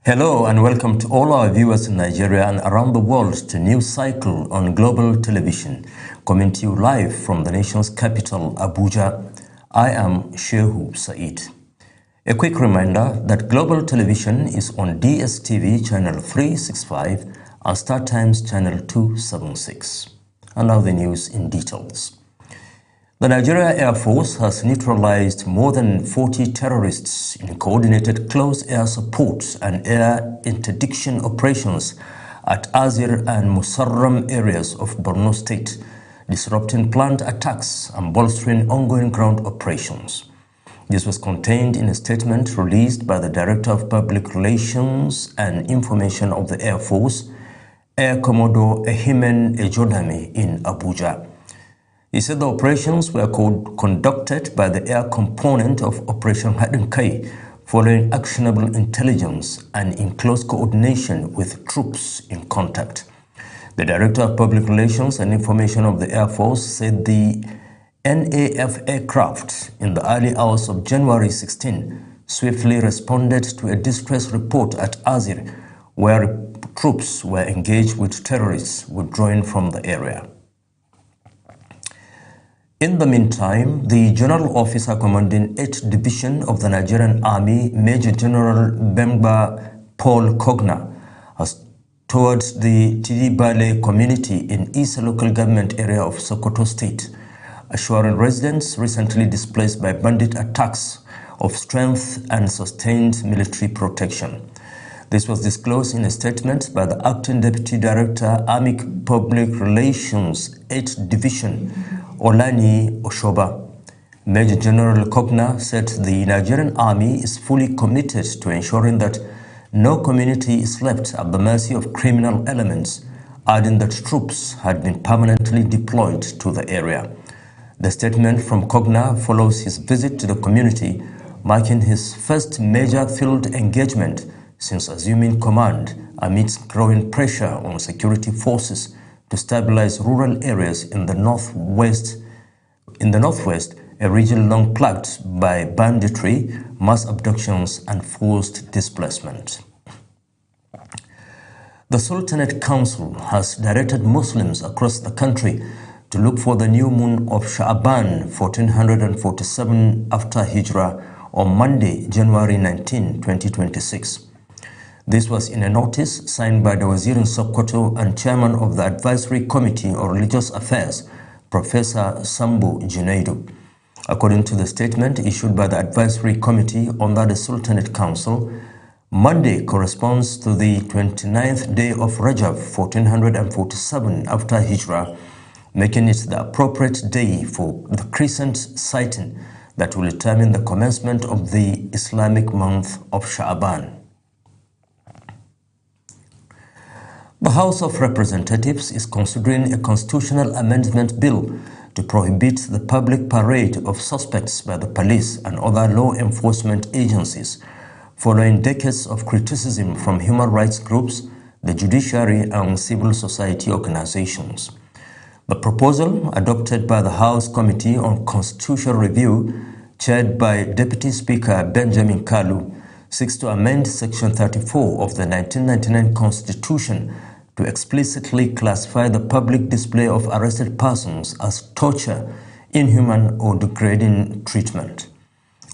Hello and welcome to all our viewers in Nigeria and around the world to News Cycle on Global Television, coming to you live from the nation's capital, Abuja. I am Shehu Said. A quick reminder that Global Television is on DSTV channel 365 and StarTimes channel 276. And now the news in details. The Nigeria Air Force has neutralized more than 40 terrorists in coordinated close air support and air interdiction operations at Azir and Musarram areas of Borno State, disrupting planned attacks and bolstering ongoing ground operations. This was contained in a statement released by the Director of Public Relations and Information of the Air Force, Air Commodore Ehimen Ejodame, in Abuja. He said the operations were conducted by the air component of Operation Haɗin Kai, following actionable intelligence and in close coordination with troops in contact. The Director of Public Relations and Information of the Air Force said the NAF aircraft in the early hours of January 16 swiftly responded to a distress report at Azir, where troops were engaged with terrorists withdrawing from the area. In the meantime, the General Officer commanding 8th Division of the Nigerian Army, Major General Bemba Paul Kogna, has toured the Tidibale community in Isa local government area of Sokoto State, assuring residents recently displaced by bandit attacks of strength and sustained military protection. This was disclosed in a statement by the Acting Deputy Director, Army Public Relations, 8th Division, Olani Oshoba. Major General Kogna said the Nigerian Army is fully committed to ensuring that no community is left at the mercy of criminal elements, adding that troops had been permanently deployed to the area. The statement from Kogna follows his visit to the community, marking his first major field engagement since assuming command amidst growing pressure on security forces to stabilize rural areas in the northwest, a region long plagued by banditry, mass abductions, and forced displacement. The Sultanate Council has directed Muslims across the country to look for the new moon of Sha'aban 1447 after Hijrah on Monday, January 19, 2026. This was in a notice signed by the Wazir in Sokoto and Chairman of the Advisory Committee on Religious Affairs, Professor Sambo Junaidu. According to the statement issued by the Advisory Committee under the Sultanate Council, Monday corresponds to the 29th day of Rajab 1447 after Hijrah, making it the appropriate day for the crescent sighting that will determine the commencement of the Islamic month of Sha'aban. The House of Representatives is considering a constitutional amendment bill to prohibit the public parade of suspects by the police and other law enforcement agencies, following decades of criticism from human rights groups, the judiciary, and civil society organizations. The proposal, adopted by the House Committee on Constitutional Review, chaired by Deputy Speaker Benjamin Kalu, seeks to amend Section 34 of the 1999 Constitution to explicitly classify the public display of arrested persons as torture, inhuman, or degrading treatment.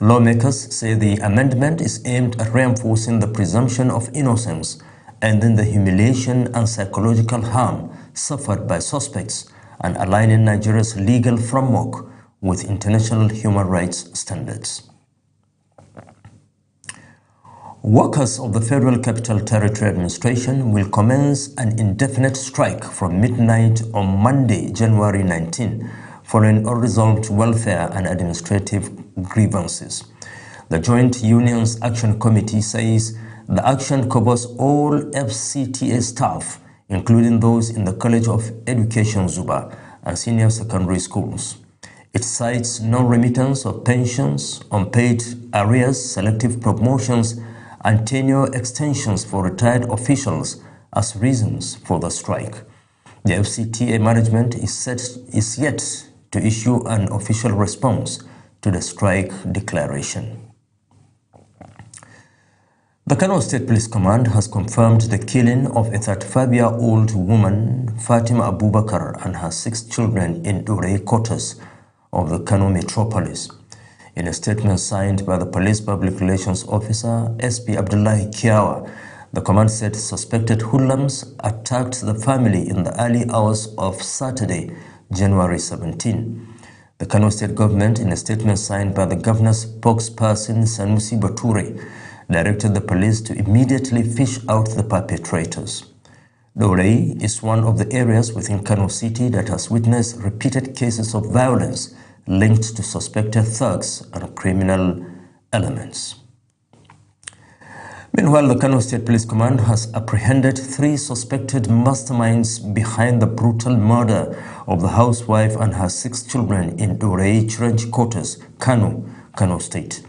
Lawmakers say the amendment is aimed at reinforcing the presumption of innocence, ending the humiliation and psychological harm suffered by suspects, and aligning Nigeria's legal framework with international human rights standards. Workers of the Federal Capital Territory Administration will commence an indefinite strike from midnight on Monday, January 19, following unresolved welfare and administrative grievances. The Joint Unions Action Committee says the action covers all FCTA staff, including those in the College of Education Zuba and senior secondary schools. It cites non-remittance of pensions, unpaid arrears, selective promotions, and tenure extensions for retired officials as reasons for the strike. The FCTA management is yet to issue an official response to the strike declaration. The Kano State Police Command has confirmed the killing of a 35-year-old woman, Fatima Abubakar, and her 6 children in Durei quarters of the Kano metropolis. In a statement signed by the Police Public Relations Officer, SP Abdullahi Kiawa, the command said suspected hoodlums attacked the family in the early hours of Saturday, January 17. The Kano State government, in a statement signed by the governor's spokesperson Sanusi Bature, directed the police to immediately fish out the perpetrators. Durei is one of the areas within Kano City that has witnessed repeated cases of violence linked to suspected thugs and criminal elements. Meanwhile, the Kano State Police Command has apprehended 3 suspected masterminds behind the brutal murder of the housewife and her 6 children in Durei Trench Quarters, Kano State.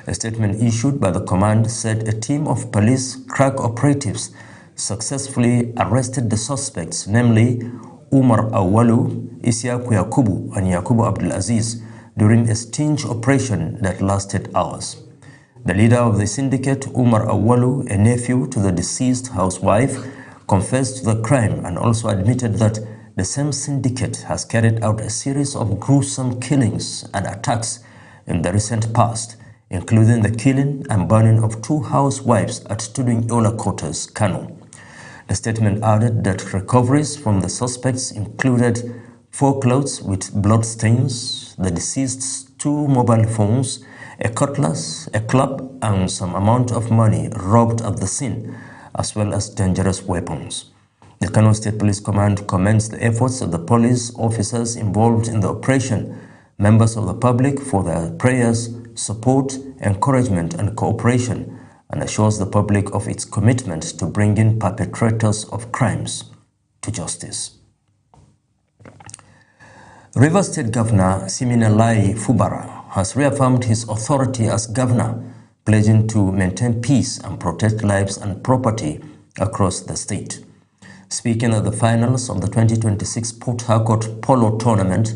A statement issued by the command said a team of police crack operatives successfully arrested the suspects, namely Umar Awalu, Isiaku Yakubu, and Yakubu Abdulaziz, during a sting operation that lasted hours. The leader of the syndicate, Umar Awalu, a nephew to the deceased housewife, confessed to the crime and also admitted that the same syndicate has carried out a series of gruesome killings and attacks in the recent past, including the killing and burning of 2 housewives at Tudun Yola Quarters, Kano. The statement added that recoveries from the suspects included 4 clothes with blood stains, the deceased's 2 mobile phones, a cutlass, a club, and some amount of money robbed at the scene, as well as dangerous weapons. The Kano State Police Command commends the efforts of the police officers involved in the operation, members of the public for their prayers, support, encouragement, and cooperation, and assures the public of its commitment to bringing perpetrators of crimes to justice. Rivers State Governor Siminalayi Fubara has reaffirmed his authority as governor, pledging to maintain peace and protect lives and property across the state. Speaking at the finals of the 2026 Port Harcourt Polo Tournament,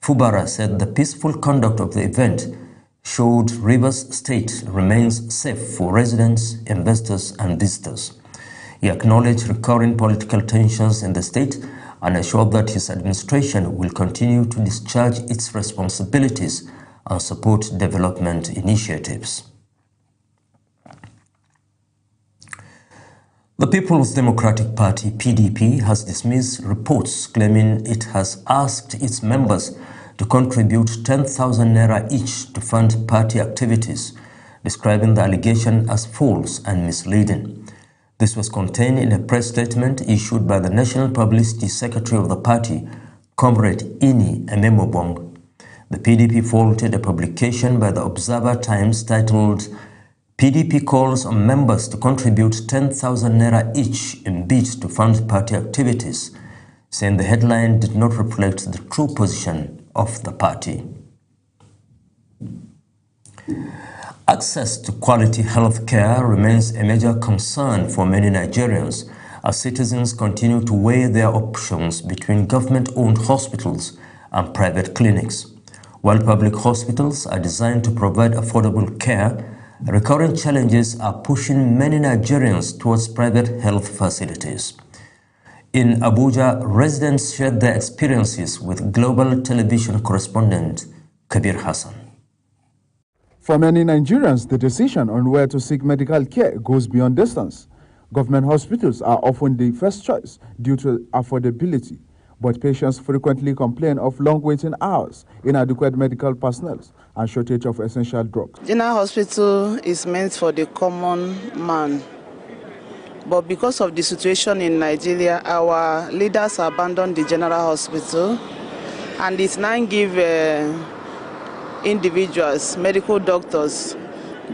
Fubara said the peaceful conduct of the event showed Rivers State remains safe for residents, investors, and visitors. He acknowledged recurring political tensions in the state and assured that his administration will continue to discharge its responsibilities and support development initiatives. The People's Democratic Party, PDP, has dismissed reports claiming it has asked its members to contribute 10,000 naira each to fund party activities, describing the allegation as false and misleading. This was contained in a press statement issued by the National Publicity Secretary of the party, Comrade Ini Ememobong. The PDP faulted a publication by the Observer Times titled, "PDP calls on members to contribute 10,000 naira each in bid to fund party activities," saying the headline did not reflect the true position of the party. Access to quality health care remains a major concern for many Nigerians as citizens continue to weigh their options between government-owned hospitals and private clinics. While public hospitals are designed to provide affordable care, recurring challenges are pushing many Nigerians towards private health facilities. In Abuja, residents shared their experiences with Global Television correspondent Kabir Hassan. For many Nigerians, the decision on where to seek medical care goes beyond distance. Government hospitals are often the first choice due to affordability, but patients frequently complain of long waiting hours, inadequate medical personnel, and shortage of essential drugs. General hospital is meant for the common man. But because of the situation in Nigeria, our leaders abandoned the general hospital, and it now gives individuals, medical doctors,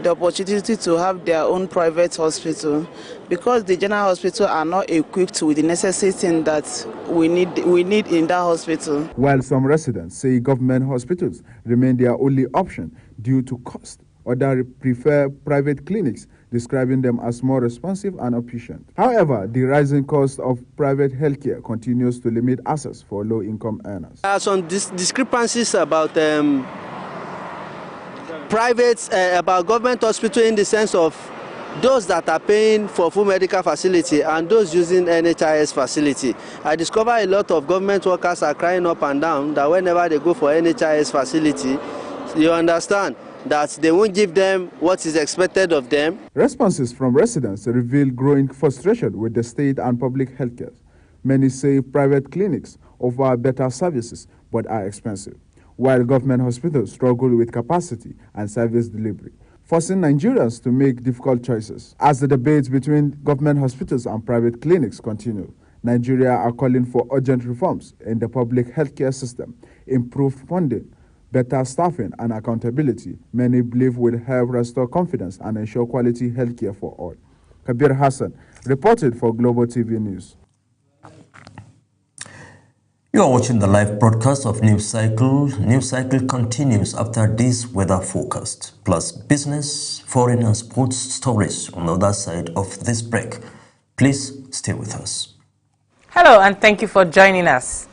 the opportunity to have their own private hospital, because the general hospital are not equipped with the necessary thing that we need in that hospital. While some residents say government hospitals remain their only option due to cost, others prefer private clinics, describing them as more responsive and efficient. However, the rising cost of private healthcare continues to limit access for low-income earners. There are some discrepancies about about government hospital in the sense of those that are paying for full medical facility and those using NHIS facility. I discover a lot of government workers are crying up and down that whenever they go for NHIS facility, you understand that they won't give them what is expected of them. Responses from residents reveal growing frustration with the state and public healthcare. Many say private clinics offer better services but are expensive, while government hospitals struggle with capacity and service delivery, forcing Nigerians to make difficult choices. As the debates between government hospitals and private clinics continue, Nigeria are calling for urgent reforms in the public healthcare system, improved funding, better staffing and accountability. Many believe will help restore confidence and ensure quality healthcare for all. Kabir Hassan reported for Global TV News. You are watching the live broadcast of News Cycle. News Cycle continues after this weather forecast, plus business, foreign and sports stories on the other side of this break. Please stay with us. Hello and thank you for joining us.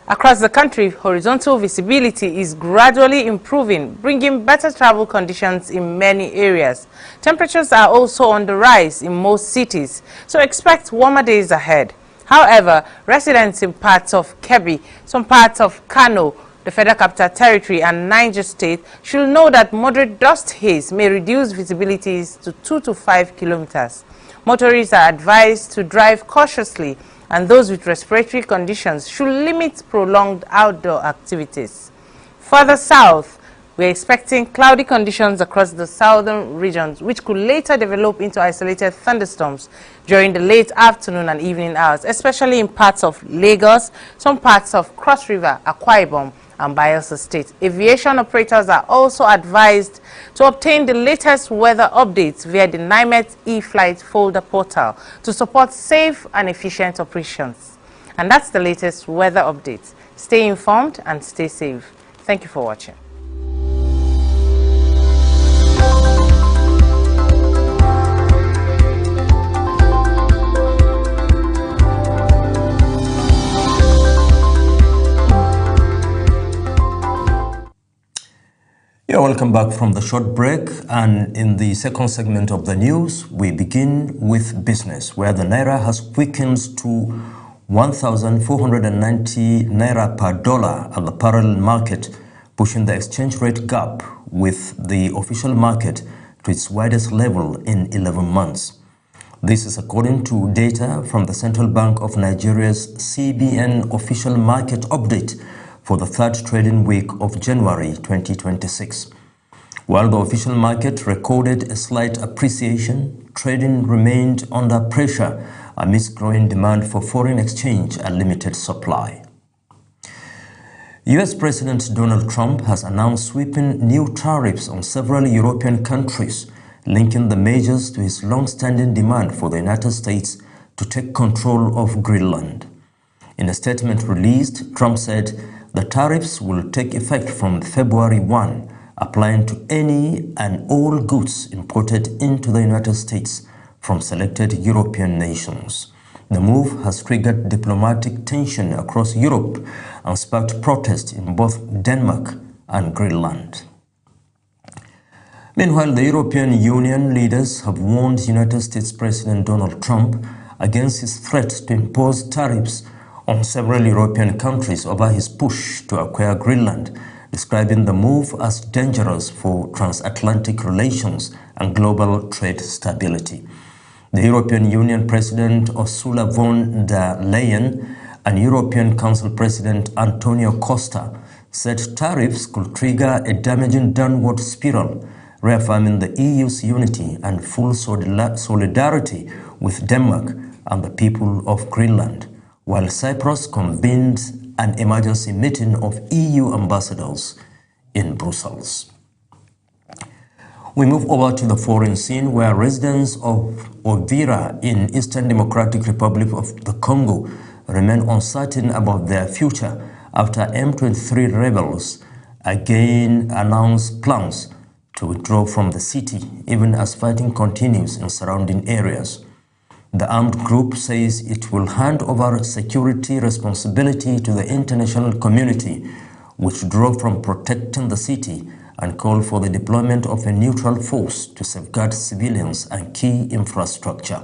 Across the country, horizontal visibility is gradually improving, bringing better travel conditions in many areas. Temperatures are also on the rise in most cities, so expect warmer days ahead. However, residents in parts of Kebbi, some parts of Kano, the Federal Capital Territory and Niger State should know that moderate dust haze may reduce visibilities to 2 to 5 kilometers. Motorists are advised to drive cautiously, and those with respiratory conditions should limit prolonged outdoor activities. Further south, we're expecting cloudy conditions across the southern regions, which could later develop into isolated thunderstorms during the late afternoon and evening hours, especially in parts of Lagos, some parts of Cross River, Akwa Ibom, and Bayelsa State. Aviation operators are also advised to obtain the latest weather updates via the NIMET eFlight folder portal to support safe and efficient operations. And that's the latest weather update. Stay informed and stay safe. Thank you for watching. You're welcome back from the short break, and in the second segment of the news, we begin with business, where the Naira has weakened to 1,490 Naira per dollar at the parallel market, pushing the exchange rate gap with the official market to its widest level in 11 months. This is according to data from the Central Bank of Nigeria's CBN official market update for the third trading week of January 2026. While the official market recorded a slight appreciation, trading remained under pressure amidst growing demand for foreign exchange and limited supply. US President Donald Trump has announced sweeping new tariffs on several European countries, linking the measures to his long-standing demand for the United States to take control of Greenland. In a statement released, Trump said the tariffs will take effect from February 1, applying to any and all goods imported into the United States from selected European nations. The move has triggered diplomatic tension across Europe and sparked protests in both Denmark and Greenland. Meanwhile, the European Union leaders have warned United States President Donald Trump against his threat to impose tariffs on several European countries over his push to acquire Greenland, describing the move as dangerous for transatlantic relations and global trade stability. The European Union President Ursula von der Leyen and European Council President Antonio Costa said tariffs could trigger a damaging downward spiral, reaffirming the EU's unity and full solidarity with Denmark and the people of Greenland, while Cyprus convened an emergency meeting of EU ambassadors in Brussels. We move over to the foreign scene, where residents of Uvira in Eastern Democratic Republic of the Congo remain uncertain about their future after M23 rebels again announced plans to withdraw from the city, even as fighting continues in surrounding areas. The armed group says it will hand over security responsibility to the international community, which drew from protecting the city and called for the deployment of a neutral force to safeguard civilians and key infrastructure.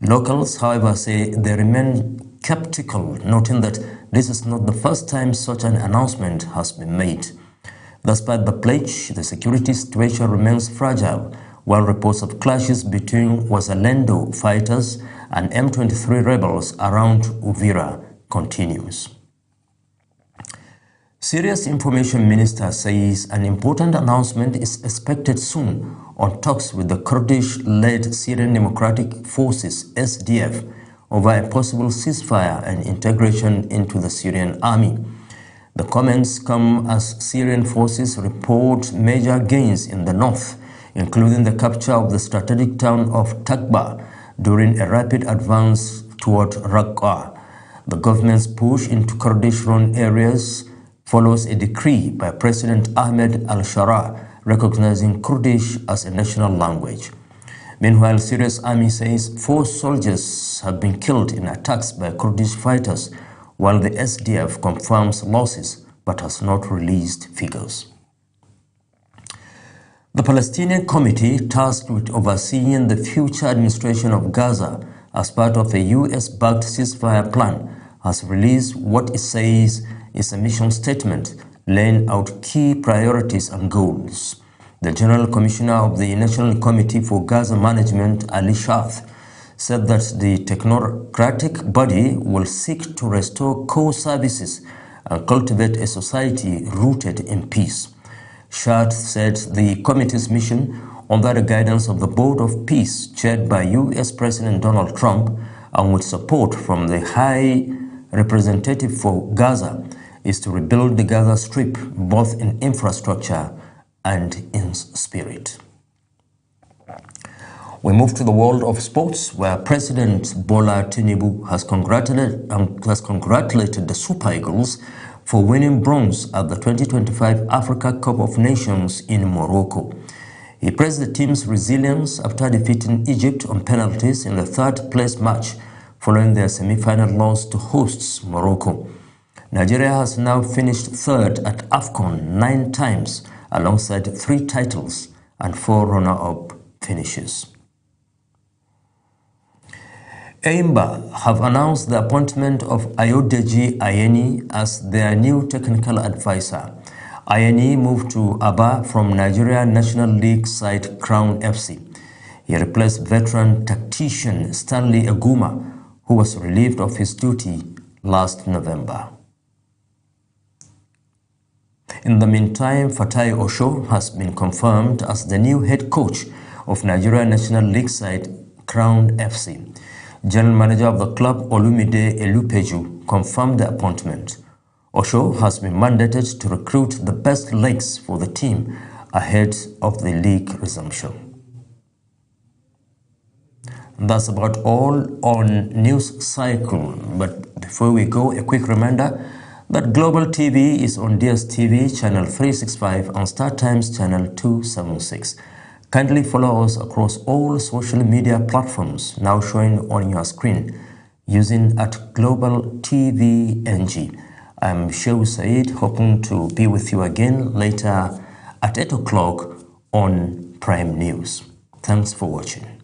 Locals, however, say they remain skeptical, noting that this is not the first time such an announcement has been made. Despite the pledge, the security situation remains fragile, while reports of clashes between Wazalendo fighters and M23 rebels around Uvira continues. Syria's information minister says an important announcement is expected soon on talks with the Kurdish-led Syrian Democratic Forces (SDF) over a possible ceasefire and integration into the Syrian army. The comments come as Syrian forces report major gains in the north, including the capture of the strategic town of Takba during a rapid advance toward Raqqa. The government's push into Kurdish-run areas follows a decree by President Ahmed al-Shara recognizing Kurdish as a national language. Meanwhile, Syria's army says 4 soldiers have been killed in attacks by Kurdish fighters, while the SDF confirms losses but has not released figures. The Palestinian Committee, tasked with overseeing the future administration of Gaza as part of a US-backed ceasefire plan, has released what it says is a mission statement laying out key priorities and goals. The General Commissioner of the National Committee for Gaza Management, Ali Shath, said that the technocratic body will seek to restore core services and cultivate a society rooted in peace. Shath said the committee's mission, under the guidance of the Board of Peace chaired by U.S. President Donald Trump and with support from the High Representative for Gaza, is to rebuild the Gaza Strip both in infrastructure and in spirit. We move to the world of sports, where President Bola Tinubu has congratulated the Super Eagles for winning bronze at the 2025 Africa Cup of Nations in Morocco. He praised the team's resilience after defeating Egypt on penalties in the third-place match following their semi-final loss to hosts Morocco. Nigeria has now finished third at AFCON 9 times, alongside 3 titles and 4 runner-up finishes. Eimba have announced the appointment of Ayodeji Ayeni as their new technical advisor. Ayeni moved to Aba from Nigeria National League side Crown FC. He replaced veteran tactician Stanley Aguma, who was relieved of his duty last November. In the meantime, Fatai Osho has been confirmed as the new head coach of Nigeria National League side Crown FC. General manager of the club, Olumide Elupeju, confirmed the appointment. Osho has been mandated to recruit the best legs for the team ahead of the league resumption. That's about all on News Cycle. But before we go, a quick reminder that Global TV is on DSTV channel 365 and StarTimes channel 276. Kindly follow us across all social media platforms now showing on your screen using @GlobalTVNG. I'm Shehu Said, hoping to be with you again later at 8 o'clock on Prime News. Thanks for watching.